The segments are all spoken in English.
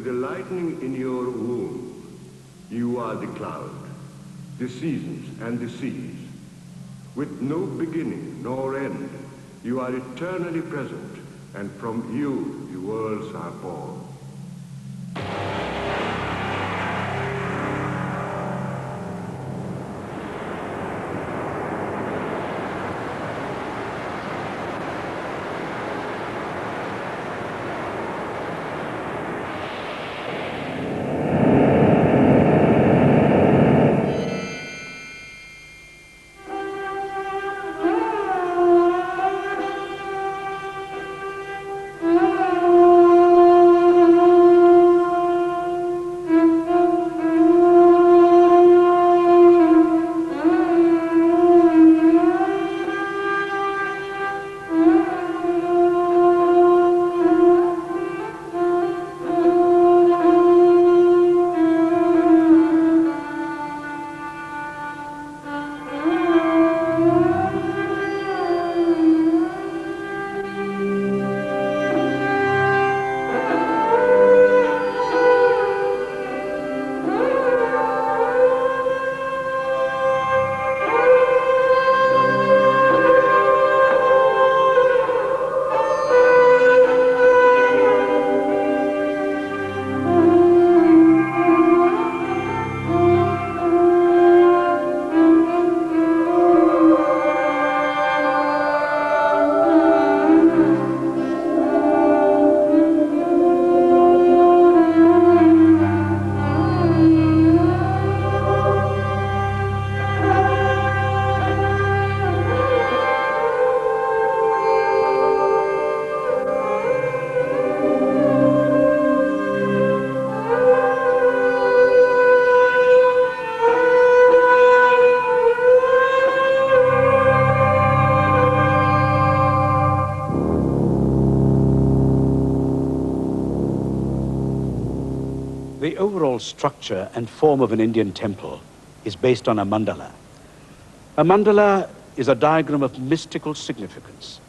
With the lightning in your womb, you are the cloud, the seasons and the seas. With no beginning nor end, you are eternally present, and from you the worlds are born. The overall structure and form of an Indian temple is based on a mandala. A mandala is a diagram of mystical significance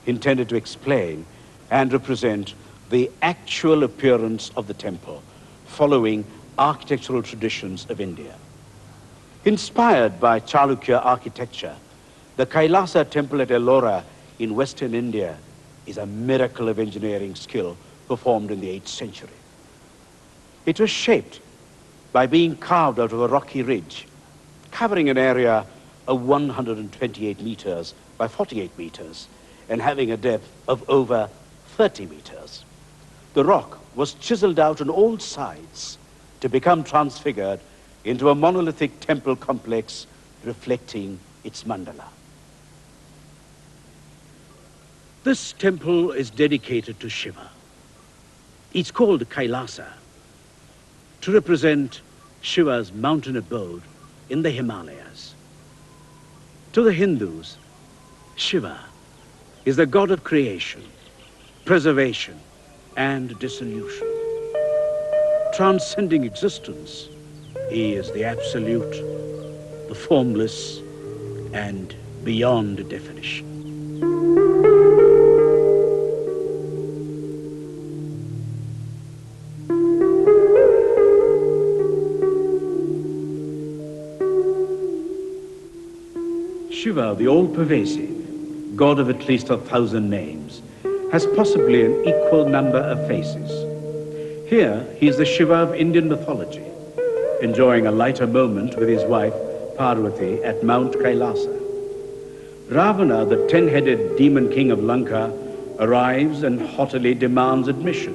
intended to explain and represent the actual appearance of the temple following architectural traditions of India. Inspired by Chalukya architecture, the Kailasa temple at Ellora in Western India is a miracle of engineering skill performed in the 8th century. It was shaped by being carved out of a rocky ridge, covering an area of 128 meters by 48 meters and having a depth of over 30 meters. The rock was chiseled out on all sides to become transfigured into a monolithic temple complex reflecting its mandala. This temple is dedicated to Shiva. It's called Kailasa to represent Shiva's mountain abode in the Himalayas. To the Hindus, Shiva is the god of creation, preservation, and dissolution. Transcending existence, he is the absolute, the formless, and beyond definition. Shiva, the all-pervasive, god of at least 1,000 names, has possibly an equal number of faces. Here, he is the Shiva of Indian mythology, enjoying a lighter moment with his wife, Parvati, at Mount Kailasa. Ravana, the 10-headed demon king of Lanka, arrives and haughtily demands admission.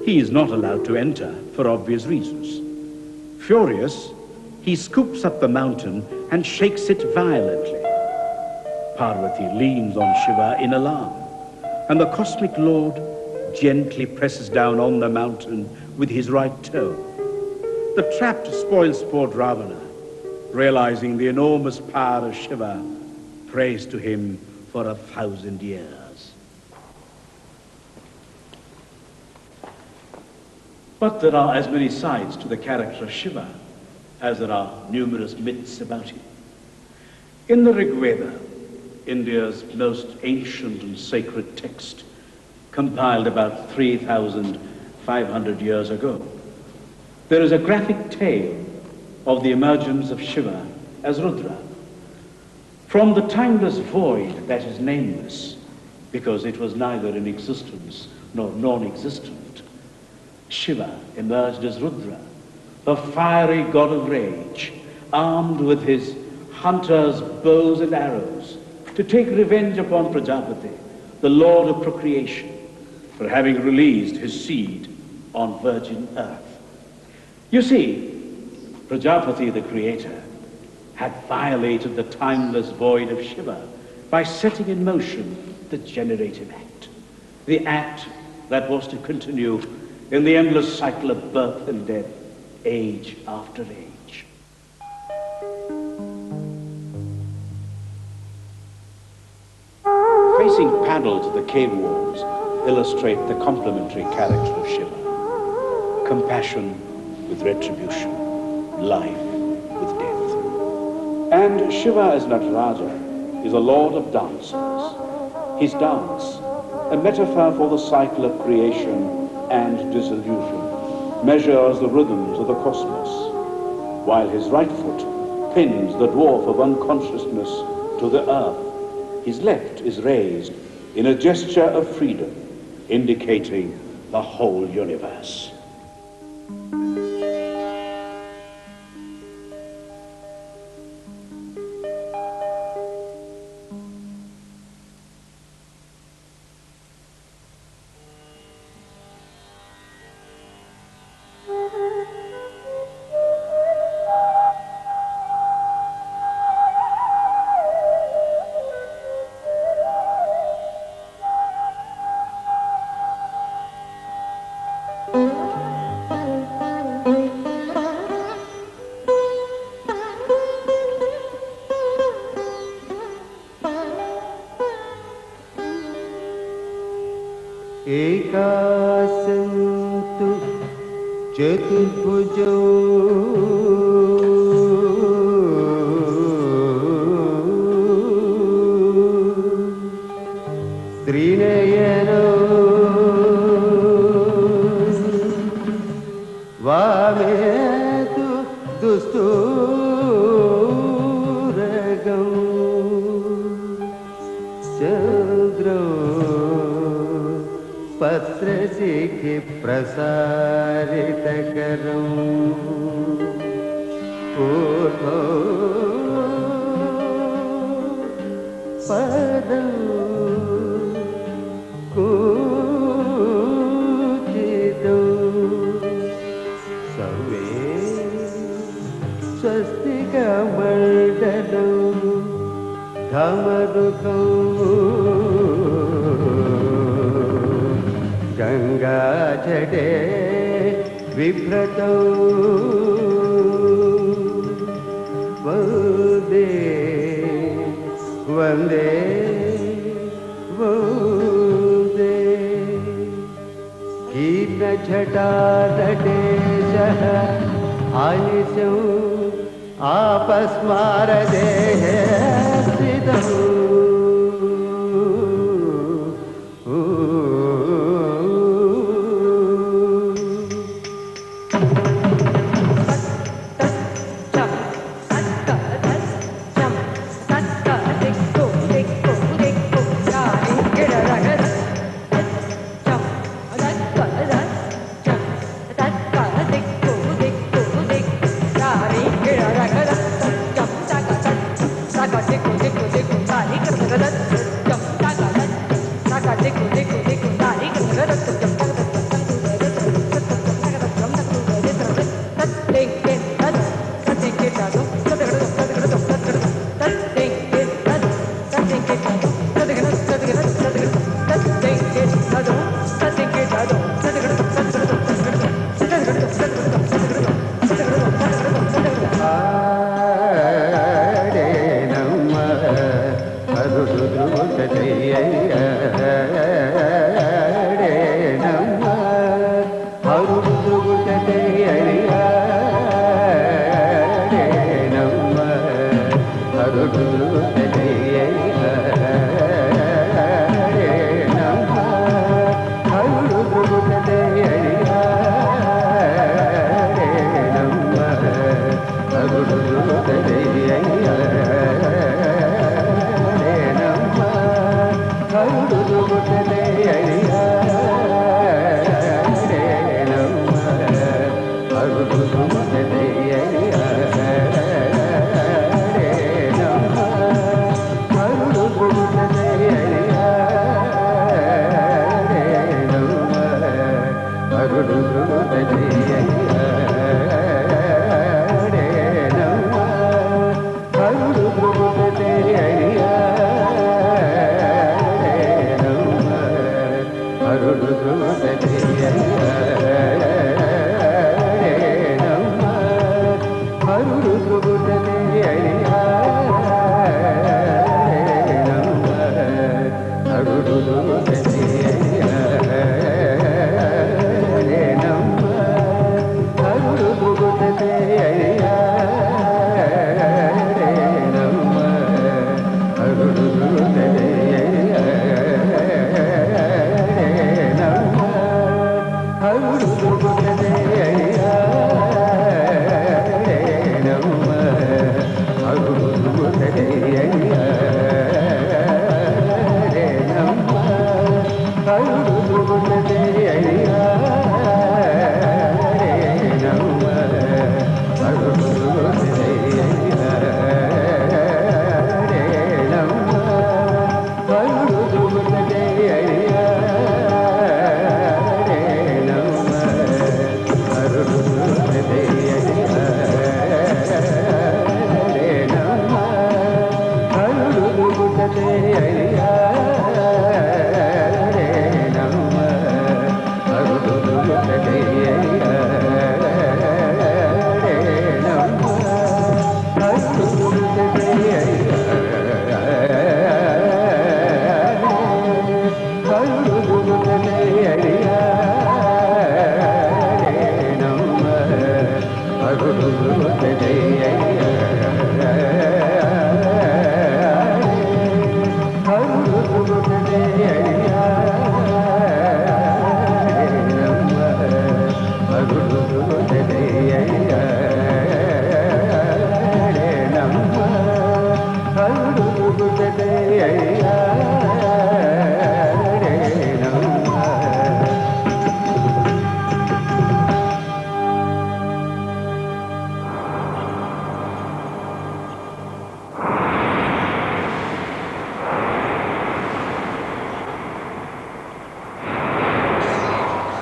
He is not allowed to enter for obvious reasons. Furious, he scoops up the mountain and shakes it violently. Parvati leans on Shiva in alarm, and the cosmic lord gently presses down on the mountain with his right toe. The trapped spoilsport Ravana, realizing the enormous power of Shiva, prays to him for 1,000 years. But there are as many sides to the character of Shiva as there are numerous myths about him. In the Rig Veda, India's most ancient and sacred text, compiled about 3,500 500 years ago. There is a graphic tale of the emergence of Shiva as Rudra. From the timeless void that is nameless, because it was neither in existence nor non-existent, Shiva emerged as Rudra, the fiery god of rage, armed with his hunters' bows and arrows, to take revenge upon Prajapati, the lord of procreation, for having released his seed on virgin earth. You see, Prajapati, the creator, had violated the timeless void of Shiva by setting in motion the generative act, the act that was to continue in the endless cycle of birth and death, age after age. Facing panels of the cave walls illustrate the complementary character of Shiva: compassion with retribution, life with death. And Shiva as Nataraja is a lord of dancers. His dance, a metaphor for the cycle of creation and dissolution, measures the rhythms of the cosmos, while his right foot pins the dwarf of unconsciousness to the earth. His left is raised in a gesture of freedom, indicating the whole universe. एकासन्तु चतुर्भुजौ त्रिनयनौ वामे तु दुस्तूरगौ चन्द्रौ पत्रशिखि प्रसारितकरम् ऊर्ध्वौ पदं कूचितौ सर्वे स्वस्तिकमण्डलौ धमरुकौ गङ्गाजटे बिभ्रतौ वन्दे वन्दे वन्दे कीर्णछटानटेशः आनिशौ आपस्मारदेः स्थितौ Take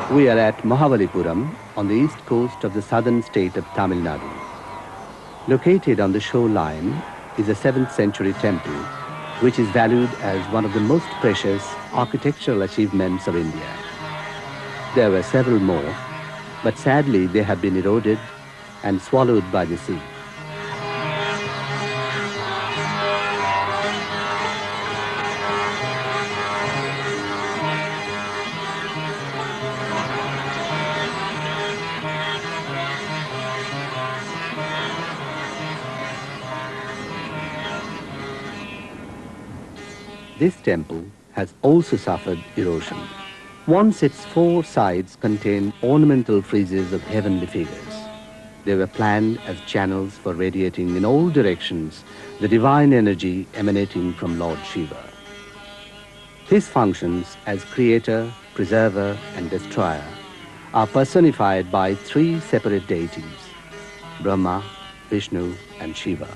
We are at Mahabalipuram on the east coast of the southern state of Tamil Nadu. Located on the shoreline is a 7th century temple which is valued as one of the most precious architectural achievements of India. There were several more, but sadly they have been eroded and swallowed by the sea. This temple has also suffered erosion. Once its 4 sides contained ornamental friezes of heavenly figures. They were planned as channels for radiating in all directions the divine energy emanating from Lord Shiva. His functions as creator, preserver, and destroyer are personified by 3 separate deities, Brahma, Vishnu, and Shiva.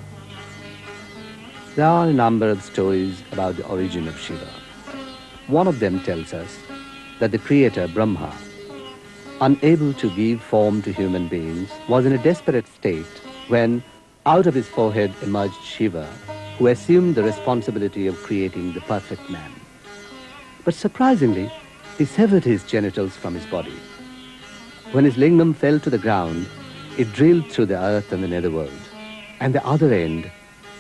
There are a number of stories about the origin of Shiva. One of them tells us that the creator, Brahma, unable to give form to human beings, was in a desperate state when out of his forehead emerged Shiva, who assumed the responsibility of creating the perfect man. But surprisingly, he severed his genitals from his body. When his lingam fell to the ground, it drilled through the earth and the netherworld, and the other end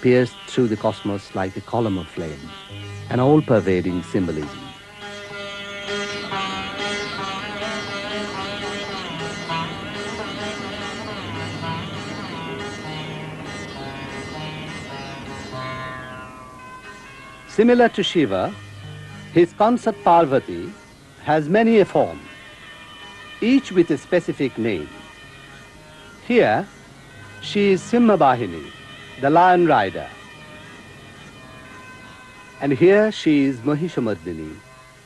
pierced through the cosmos like a column of flame, an all-pervading symbolism. Similar to Shiva, his consort Parvati has many a form, each with a specific name. Here, she is Simhabahini, the lion rider. And here she is Mahishamardini,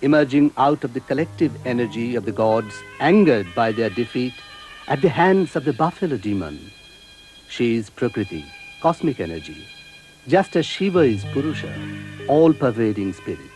emerging out of the collective energy of the gods angered by their defeat at the hands of the buffalo demon. She is Prakriti, cosmic energy, just as Shiva is Purusha, all-pervading spirit.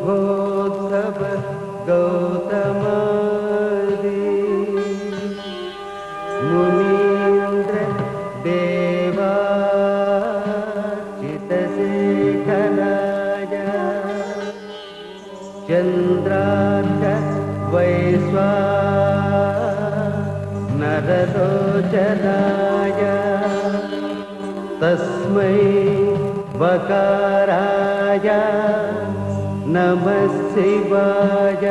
शुम्भोत्सव गौतमादि मुनीन्द्र देवार्चितशेखराय चन्द्रार्क वैश्वानरलोचनाय तस्मै वकाराय नमः शिवाय।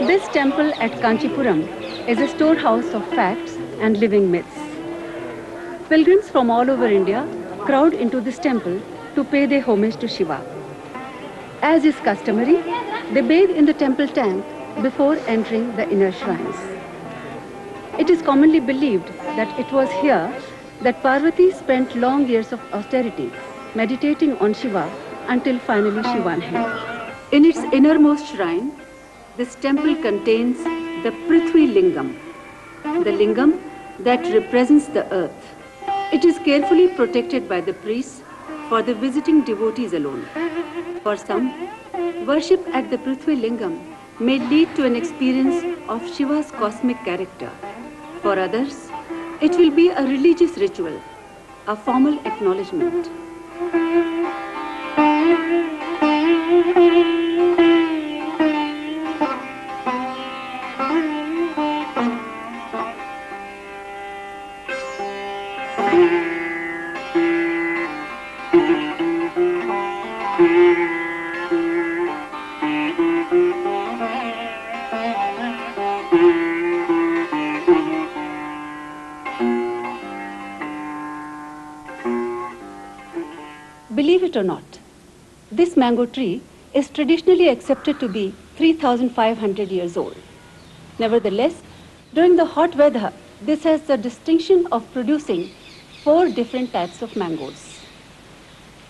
This temple at Kanchipuram is a storehouse of facts and living myths. Pilgrims from all over India crowd into this temple to pay their homage to Shiva. As is customary, they bathe in the temple tank before entering the inner shrines. It is commonly believed that it was here that Parvati spent long years of austerity, meditating on Shiva until finally she won him. In its innermost shrine, this temple contains the Prithvi Lingam, the lingam that represents the earth. It is carefully protected by the priests for the visiting devotees alone. For some, worship at the Prithvi Lingam may lead to an experience of Shiva's cosmic character. For others, it will be a religious ritual, a formal acknowledgement. Believe it or not, this mango tree is traditionally accepted to be 3,500 years old. Nevertheless, during the hot weather, this has the distinction of producing 4 different types of mangoes.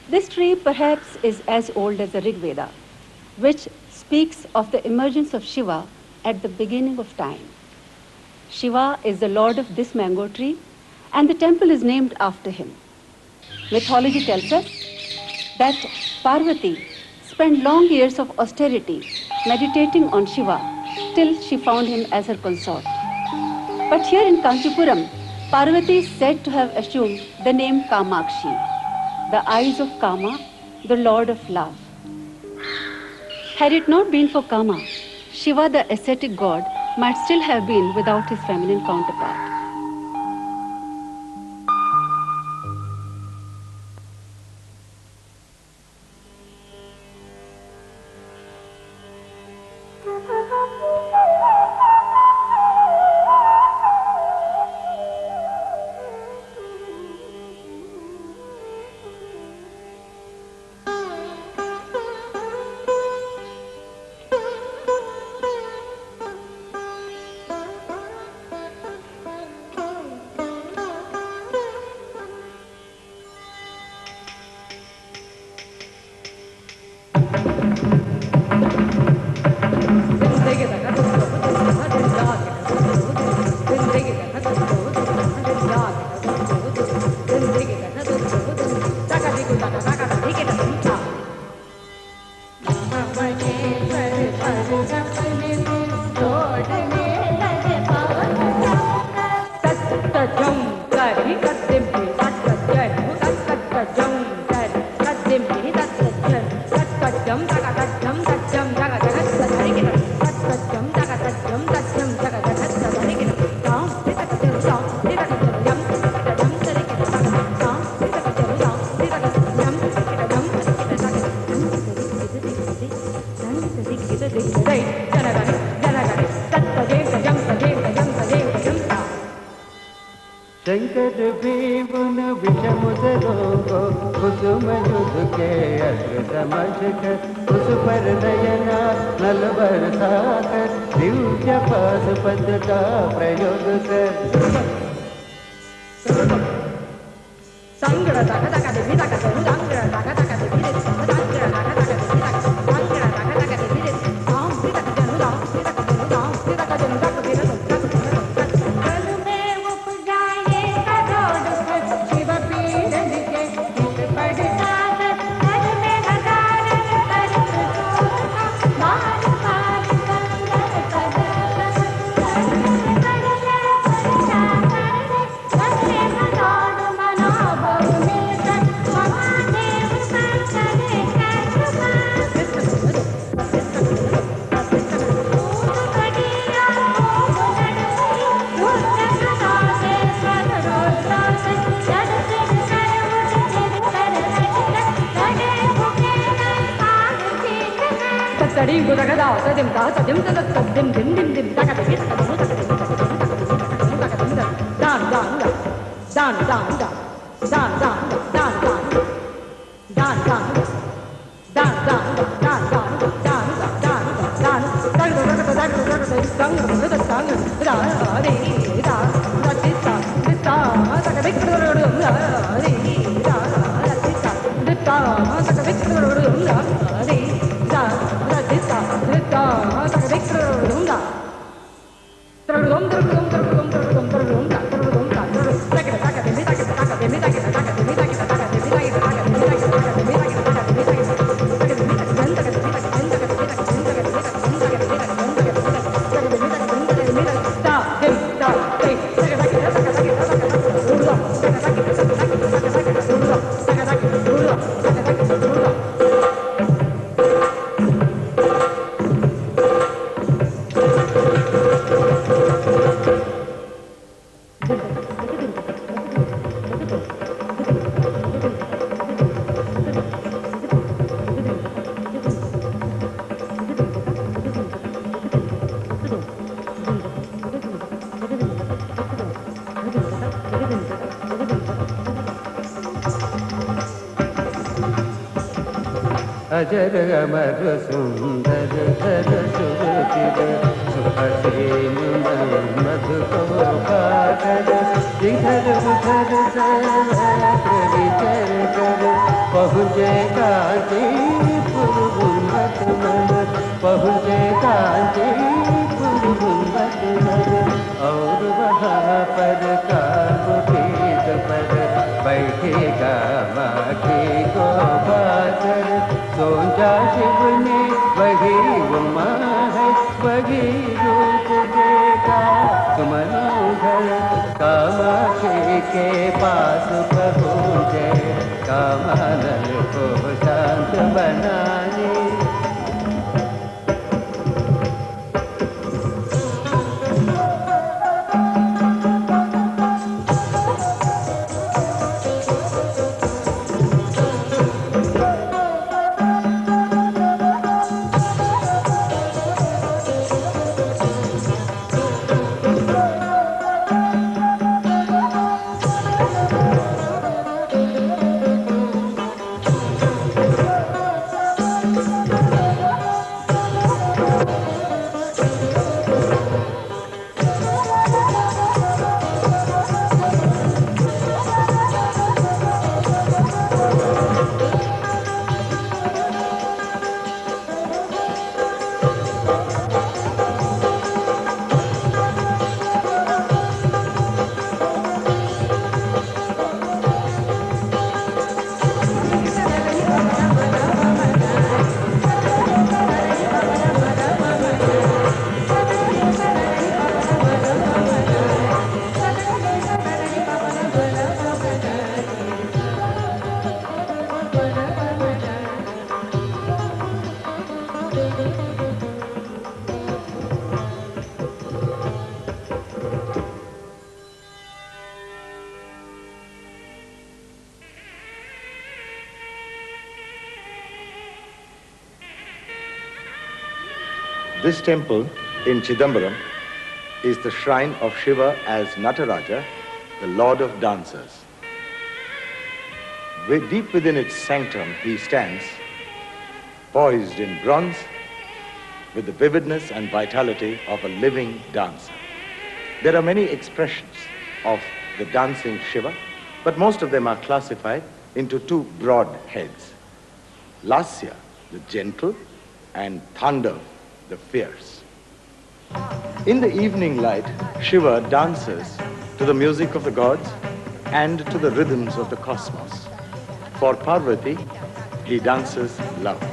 This tree perhaps is as old as the Rig Veda, which speaks of the emergence of Shiva at the beginning of time. Shiva is the lord of this mango tree, and the temple is named after him. Mythology tells us that Parvati spent long years of austerity meditating on Shiva till she found him as her consort. But here in Kanchipuram, Parvati is said to have assumed the name Kamakshi, the eyes of Kama, the lord of love. Had it not been for Kama, Shiva, the ascetic god, might still have been without his feminine counterpart. Shankar भीमुन विषमुदरोगो कुसुम युध के अग्र समझ कर उस पर नयना नल बरसा कर दिव्य पाशुपत का प्रयोग कर संगड़ तक तक दिवि तक संगड़ तक तक दिवि संगड़ तक तक दिवि तक संगड़ तक तक दिवि नाम तक जनु नाम तक जनु नाम तक जनु तक दिवि Mama Sadim Budagada, Sadim Da, Sadim Da, Sadim Dim Dim Dim, Daka Dim, Dan Dan Dan Dan Dan Dan Dan Dan Dan Dan अजर अमर सुंदर धर सुरतिर सुहसीन मधुकर जिधर उधर सहस्र विचर कर पहुँचे कांचीपुर गुंबद नगर पहुँचे कांचीपुर गुंबद नगर और वहाँ पर काबुपीठ पर बैठेगा माखी को बाकर सोचा शिव ने वही उमा है वही रूप देखा सुमनोहर कामाक्षी के पास पहुँचे कामानल को शांत बनाने This temple in Chidambaram is the shrine of Shiva as Nataraja, the Lord of Dancers. Deep within its sanctum, he stands, poised in bronze, with the vividness and vitality of a living dancer. There are many expressions of the dancing Shiva, but most of them are classified into two broad heads: Lasya, the gentle, and Thandav, the fierce. In the evening light, Shiva dances to the music of the gods and to the rhythms of the cosmos. For Parvati, he dances love.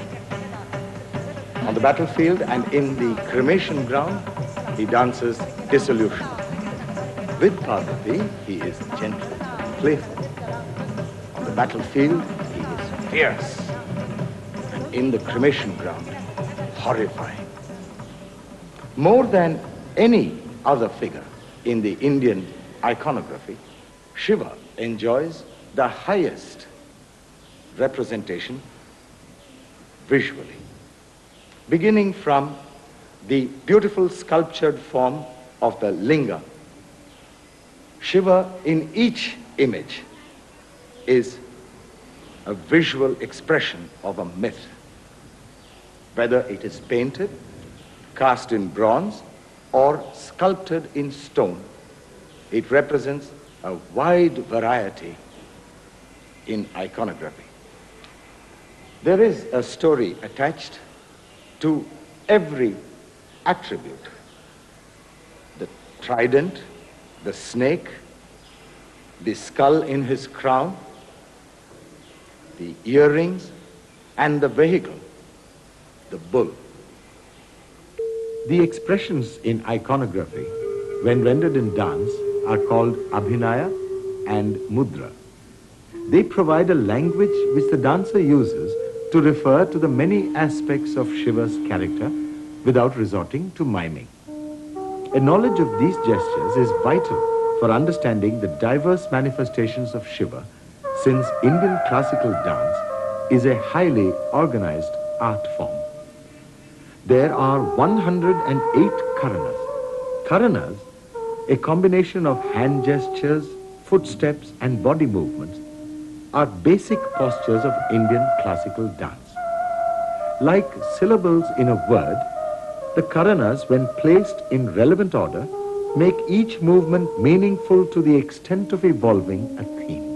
On the battlefield and in the cremation ground, he dances dissolution. With Parvati, he is gentle, playful. On the battlefield, he is fierce. And in the cremation ground, horrifying. More than any other figure in the Indian iconography, Shiva enjoys the highest representation visually. beginning from the beautiful sculptured form of the linga. Shiva in each image is a visual expression of a myth. Whether it is painted, cast in bronze, or sculpted in stone, it represents a wide variety in iconography. There is a story attached to every attribute. The trident, the snake, the skull in his crown, the earrings, and the vehicle, the bull. The expressions in iconography, when rendered in dance, are called abhinaya and mudra. They provide a language which the dancer uses to refer to the many aspects of Shiva's character without resorting to miming. A knowledge of these gestures is vital for understanding the diverse manifestations of Shiva, since Indian classical dance is a highly organized art form. There are 108 karanas. Karanas, a combination of hand gestures, footsteps, and body movements, are basic postures of Indian classical dance. Like syllables in a word, the karanas, when placed in relevant order, make each movement meaningful to the extent of evolving a theme.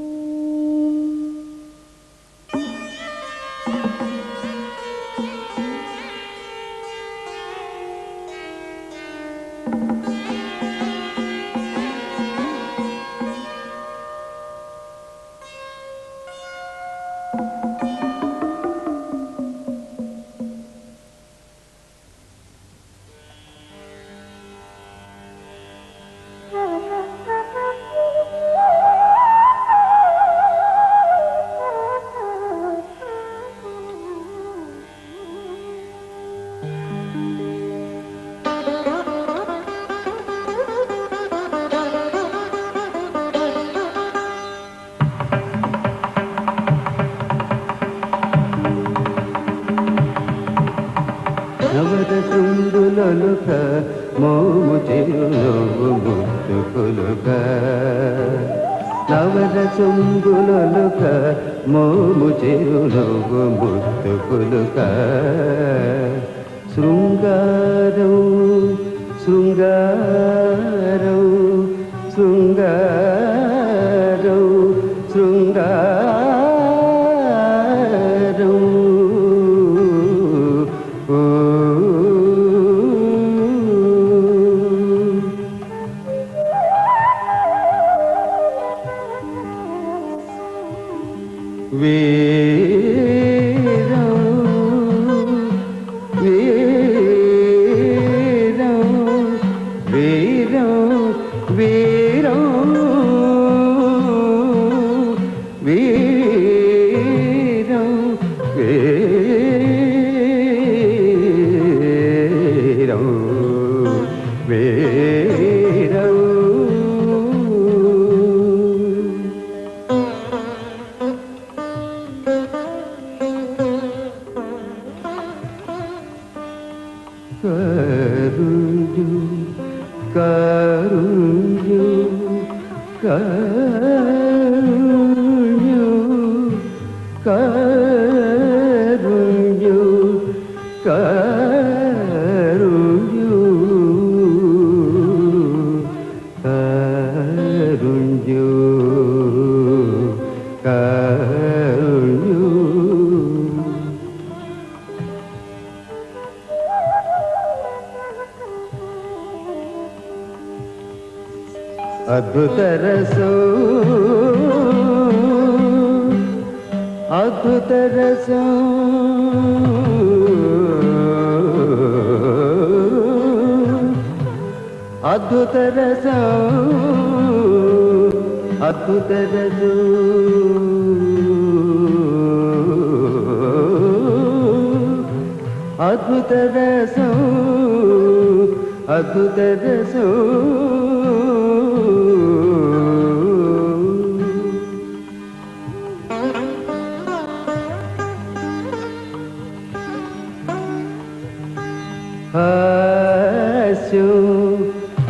हस्यो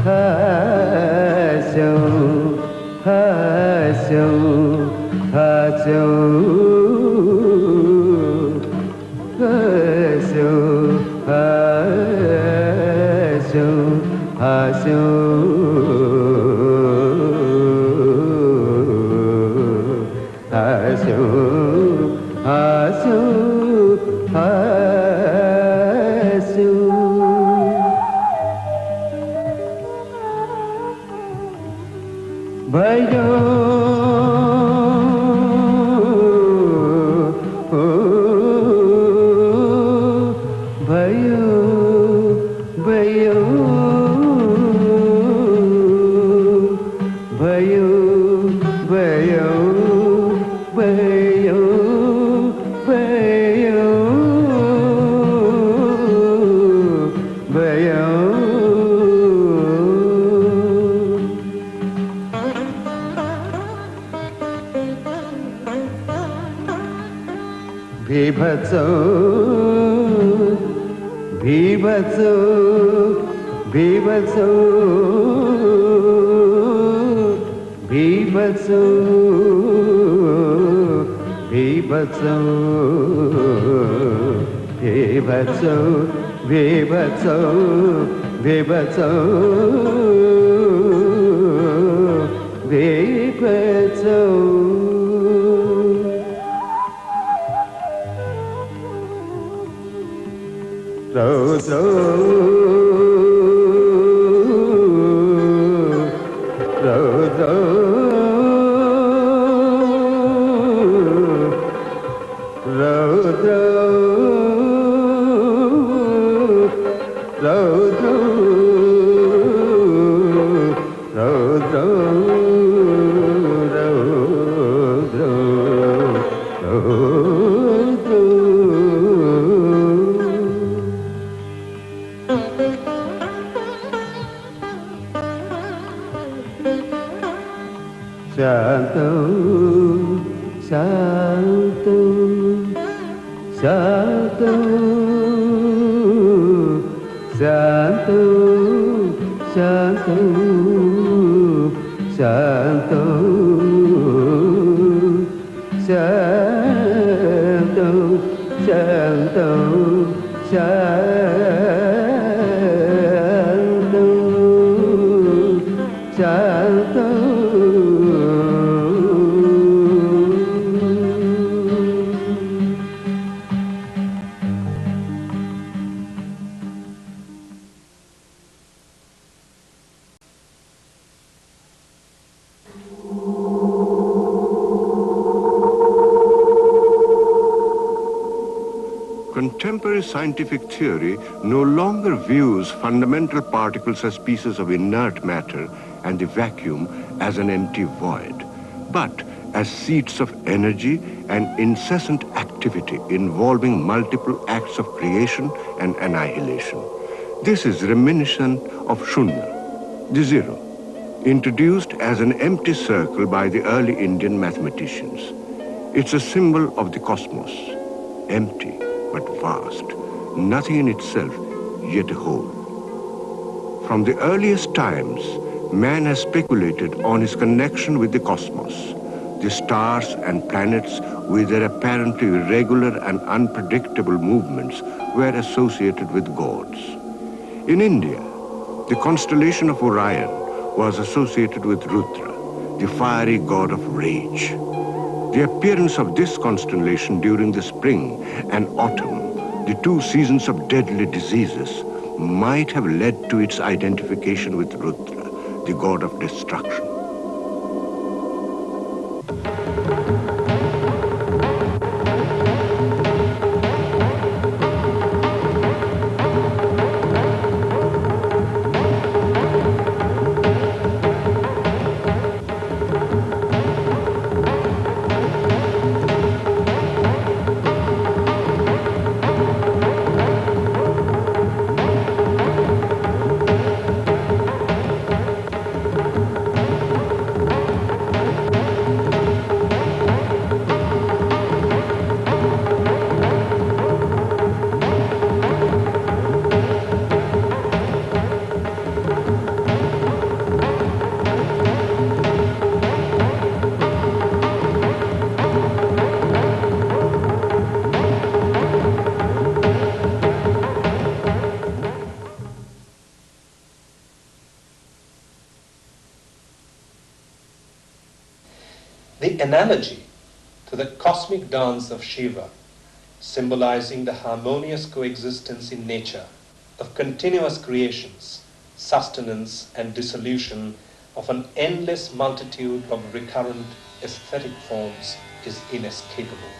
हस्यो हस्यो हस्यो हस्यो हस्यो हस्यो हस्यो हस्यो हस्यो भयो भयो भयो भयो भयो भयो भयो भयो Bhivatso, Bhivatso, Bhivatso, Bhivatso, Bhivatso, Bhivatso, Bhivatso, Bhivatso, Bhivatso. Rudra, Rudra, Rudra, Rudra, Rudra, Santo, Santo, Santo, Santo, Santo, Santo, Santo, Santo, Santo, Santo. Contemporary scientific theory no longer views fundamental particles as pieces of inert matter and the vacuum as an empty void, but as seats of energy and incessant activity involving multiple acts of creation and annihilation. This is reminiscent of Shunya, the zero, introduced as an empty circle by the early Indian mathematicians. It's a symbol of the cosmos, empty but vast, nothing in itself, yet a whole. From the earliest times, man has speculated on his connection with the cosmos. The stars and planets, with their apparently irregular and unpredictable movements, were associated with gods. In India, the constellation of Orion was associated with Rudra, the fiery god of rage. The appearance of this constellation during the spring and autumn, the two seasons of deadly diseases, might have led to its identification with Rudra, the god of destruction. The analogy to the cosmic dance of Shiva, symbolizing the harmonious coexistence in nature of continuous creations, sustenance and dissolution of an endless multitude of recurrent aesthetic forms, is inescapable.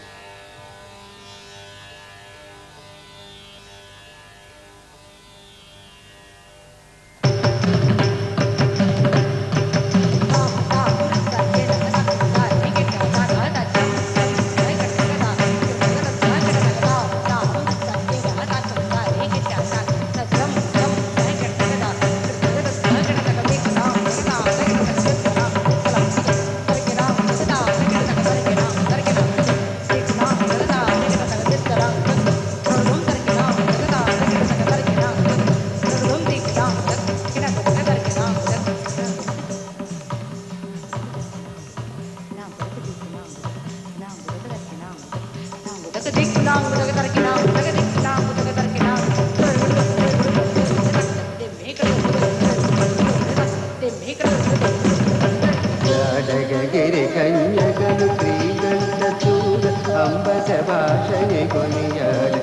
Giri Kanyagalu Krigantatura Ambasa Bhashani Koniyad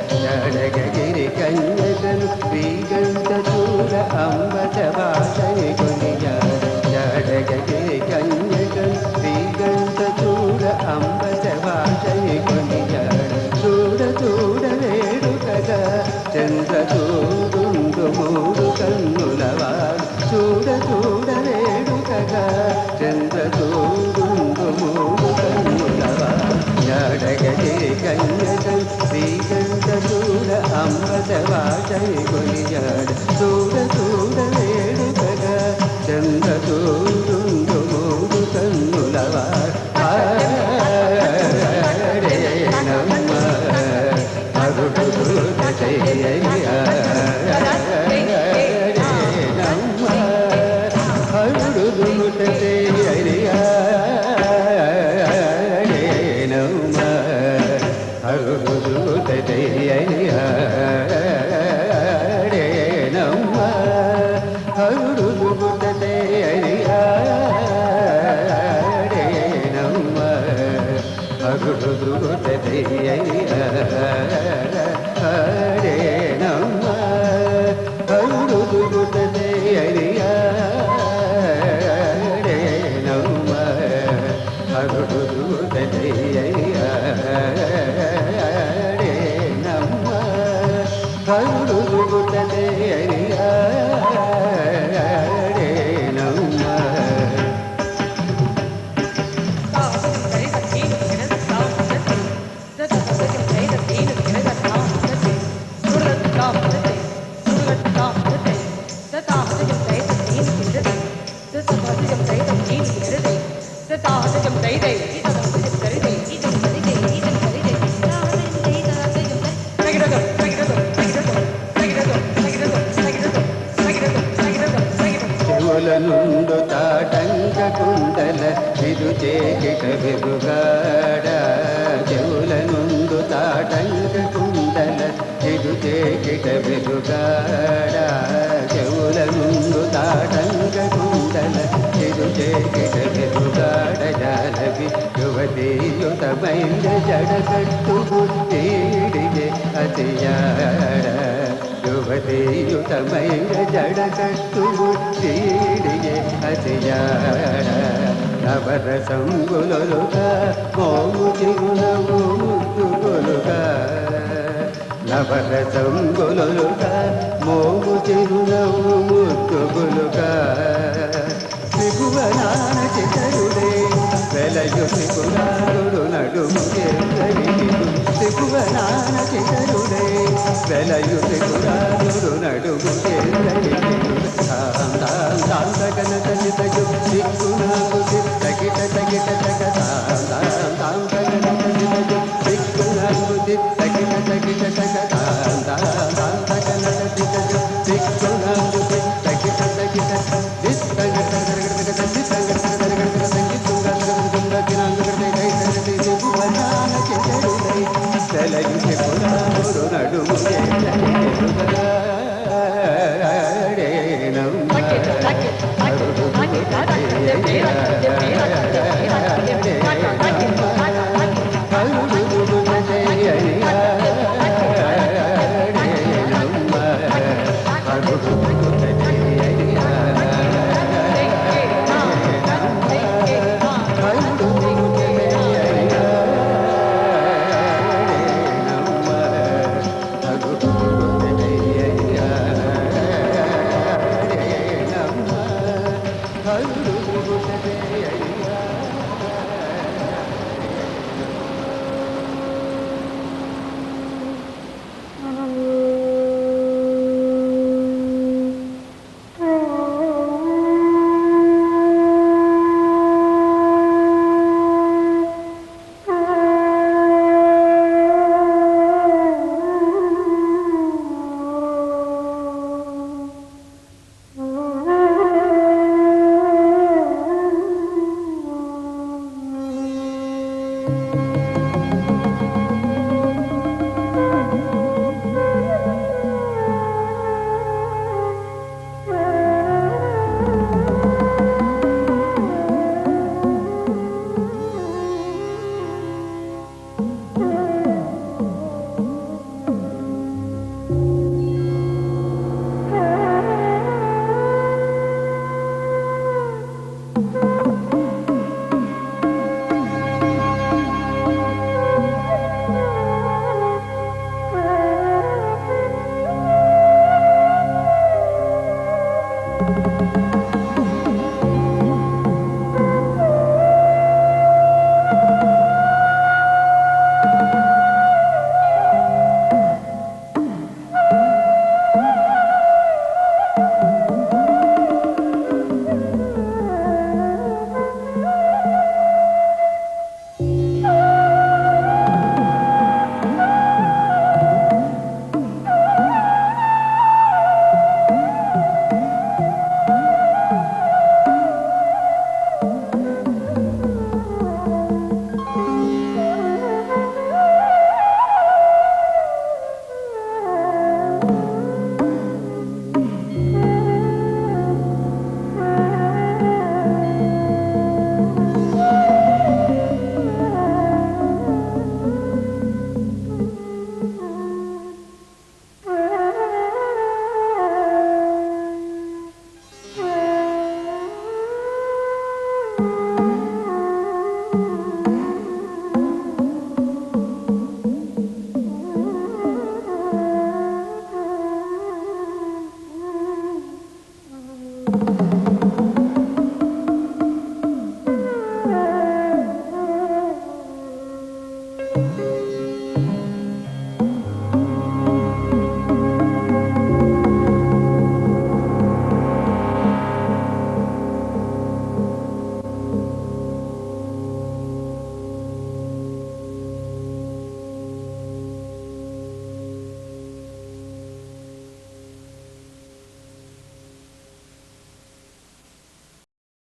Giri Kanyagalu Krigantatura Ambasa Bhashani Koniyad Giri Kanyagalu Krigantatura Ambasa Bhashani Koniyad Tura Tura Vedu Kaga Chandra Turundu Muru Kannulavar Tura Tura Vedu Kaga Chandra Giri Kanyagal Srikantasura Ambasa Bhashani Koniyad Sura Sura Vedukaga Chandra Turundu Muru Kannulavar Hare Namma Arudu Tatayaya Hare Namma Arudu Tatayaya Nundu Tatanka Kundala Vidu Chekita Vibugada Jevula Nundu Tatanka Kundala Vidu Chekita Vibugada Jevula Nundu Tatanka Kundala Vidu Chekita Vibugada Jalavi Yuvati Yutamainda Jadakattu Buddhidije Atiyada Yuvati Yutamainda Jadakattu Buddhidije Atiyada Navarasam Gululuka Momu Chigunavu Muttuguluka Navarasam Gululuka Momu Chigunavu Muttuguluka Tribhuvanana Chitarude Velayu Tribhunaru Nadumu Kendaridu Tribhuvanana Chitarude Velayu Tribhunaru Nadumu Kendaridu Tam Tam Tam Takana Tajitayu Tribhunaru Takita Takita Takata Tam Tam Takana Tajitayu Tribhunaru Takita Takita Takata Tam Tam Takana Tajitayu Tribhunaru Takita Takita Hare